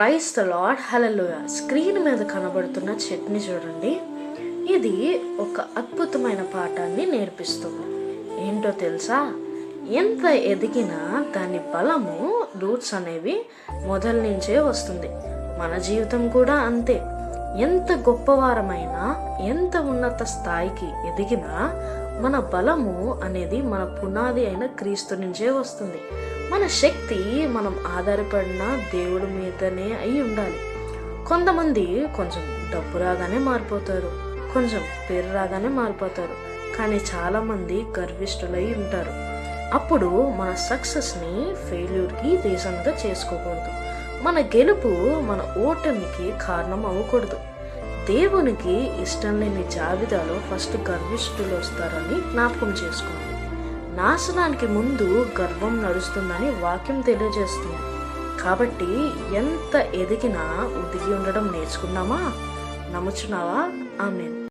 Praise the lord. Hallelujah. Screen మీద కనబడుతున్న చట్నీ చూడండి. ఇది ఒక అద్భుతమైన పాఠాన్ని నేర్పిస్తుంది. ఏంటో తెలుసా? ఎంత ఎదిగినా దాని బలము రూట్స్ అనేవి మొదల నుంచే వస్తుంది. మన జీవితం కూడా అంతే. ఎంత గొప్పవారమైనా, ఎంత ఉన్నత స్థాయికి ఎదిగినా మన బలము అనేది మన పునాది అయిన క్రీస్తు నుంచే వస్తుంది. మన శక్తి మనం ఆధారపడిన దేవుడి మీదనే అయి ఉండాలి. కొంతమంది కొంచెం డబ్బు రాగానే మారిపోతారు, కొంచెం పేరు రాగానే మారిపోతారు, కానీ చాలామంది గర్విష్ఠులై ఉంటారు. అప్పుడు మన సక్సెస్ని ఫెయిల్యూర్కి రీజన్గా చేసుకోకూడదు. మన గెలుపు మన ఓటమికి కారణం అవ్వకూడదు. దేవునికి ఇష్టం లేని జాబితాలో ఫస్ట్ గర్విష్ఠులు వస్తారని జ్ఞాపకం చేసుకోండి. నాశనానికి ముందు గర్వం నడుస్తుందని వాక్యం తెలియజేస్తుంది. కాబట్టి ఎంత ఎదిగినా ఒదిగి ఉండడం నేర్చుకున్నామా? నమ్ముచున్నావా? ఆమేన్.